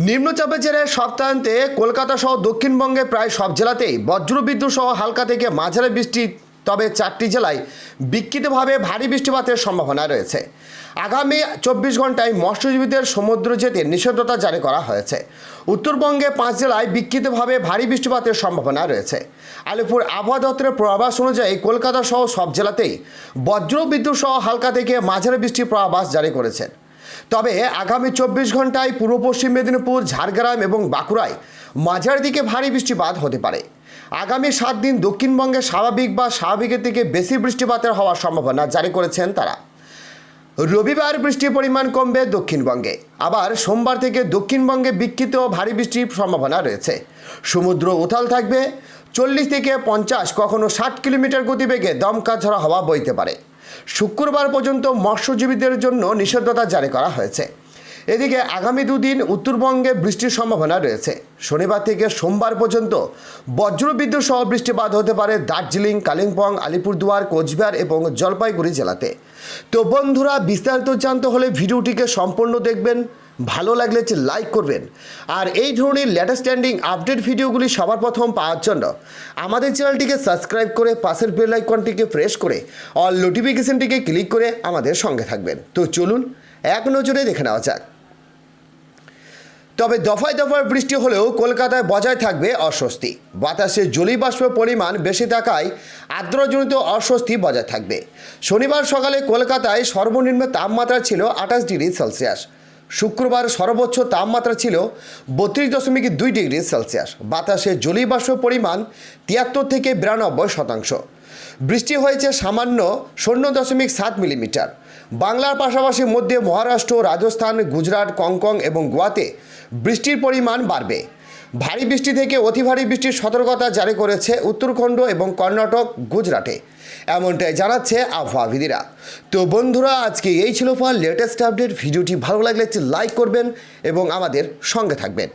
নিম্নচাপের জেরে সপ্তাহান্তে কলকাতা সহ দক্ষিণবঙ্গে প্রায় সব জেলাতেই বজ্রবিদ্যুৎ সহ হালকা থেকে মাঝারি বৃষ্টি, তবে 4টি জেলায় বিক্ষিপ্তভাবে ভারী বৃষ্টিপাতের সম্ভাবনা রয়েছে। আগামী 24 ঘন্টায় মৎস্যজীবীদের সমুদ্র যেতে নিষেধাজ্ঞা জারি করা হয়েছে। উত্তরবঙ্গে 5 জেলায় বিক্ষিপ্তভাবে ভারী বৃষ্টিপাতের সম্ভাবনা রয়েছে। আলিপুর আবহাওয়া দপ্তরের পূর্বাভাস অনুযায়ী কলকাতা সহ সব জেলাতেই বজ্রবিদ্যুৎ সহ হালকা থেকে মাঝারি বৃষ্টির পূর্বাভাস জারি করেছেন। তবে আগামী 24 ঘন্টায় পূর্ব পশ্চিম মেদিনীপুর, ঝাড়গ্রাম এবং বাঁকুড়ায় মাঝারি দিকে ভারী বৃষ্টিপাত হতে পারে। আগামী 7 দিন দক্ষিণবঙ্গে স্বাভাবিক বা স্বাভাবিকের থেকে বেশি বৃষ্টিপাতের হওয়ার সম্ভাবনা জারি করেছেন তারা। রবিবার বৃষ্টির পরিমাণ কমবে দক্ষিণবঙ্গে, আবার সোমবার থেকে দক্ষিণবঙ্গে বিক্ষিপ্ত ভারী বৃষ্টির সম্ভাবনা রয়েছে। সমুদ্র উথাল থাকবে, 40 থেকে 50, কখনো 60 কিলোমিটার গতিবেগে দমকা ঝড়ো হাওয়া বইতে পারে। শুক্রবার পর্যন্ত মৎস্যজীবীদের জন্য নিষেধাজ্ঞা জারি করা হয়েছে। এদিকে আগামী 2 দিন উত্তরবঙ্গে বৃষ্টির সম্ভাবনা রয়েছে। শনিবার থেকে সোমবার পর্যন্ত বজ্রবিদ্যুৎ সহ বৃষ্টিপাত হতে পারে দার্জিলিং, কালিম্পং, আলিপুরদুয়ার, কোচবিহার এবং জলপাইগুড়ি জেলাতে। তো বন্ধুরা, বিস্তারিত জানতে হলে ভিডিওটিকে সম্পূর্ণ দেখবেন, ভালো লাগলে লাইক করবেন। আর এই ধরনের লেটেস্ট ট্রেন্ডিং আপডেট ভিডিওগুলি সবার প্রথম পাওয়ার জন্য আমাদের চ্যানেলটিকে সাবস্ক্রাইব করে পাশের বেল আইকনটিকে প্রেস করে অল নোটিফিকেশনটিকে ক্লিক করে আমাদের সঙ্গে থাকবেন। তো চলুন এক নজরে দেখে নেওয়া যাক। তবে দফায় দফায় বৃষ্টি হলেও কলকাতায় বজায় থাকবে অস্বস্তি। বাতাসে জলীয় বাষ্পের পরিমাণ বেশি থাকায় আর্দ্রজনিত অস্বস্তি বজায় থাকবে। শনিবার সকালে কলকাতায় সর্বনিম্ন তাপমাত্রা ছিল 28 ডিগ্রি সেলসিয়াস। শুক্রবার সর্বোচ্চ তাপমাত্রা ছিল 32.2 ডিগ্রি সেলসিয়াস। বাতাসে জলীয় বাষ্পের পরিমাণ 73 থেকে 92%। বৃষ্টি হয়েছে সামান্য 0.7 মিলিমিটার। বাংলার পাশাপাশি মধ্যে মহারাষ্ট্র, রাজস্থান, গুজরাট, কঙ্কন এবং গোয়াতে বৃষ্টির পরিমাণ বাড়বে। ভারী বৃষ্টি থেকে অতি ভারী বৃষ্টির সতর্কতা জারি করেছে উত্তরাখণ্ড এবং কর্ণাটক, গুজরাটে, এমনটাই জানাচ্ছে আবহাওয়াবিদরা। তো বন্ধুরা, আজকে এই ছিল লেটেস্ট আপডেট। ভিডিওটি ভালো লাগলে লাইক করবেন এবং আমাদের সঙ্গে থাকবেন।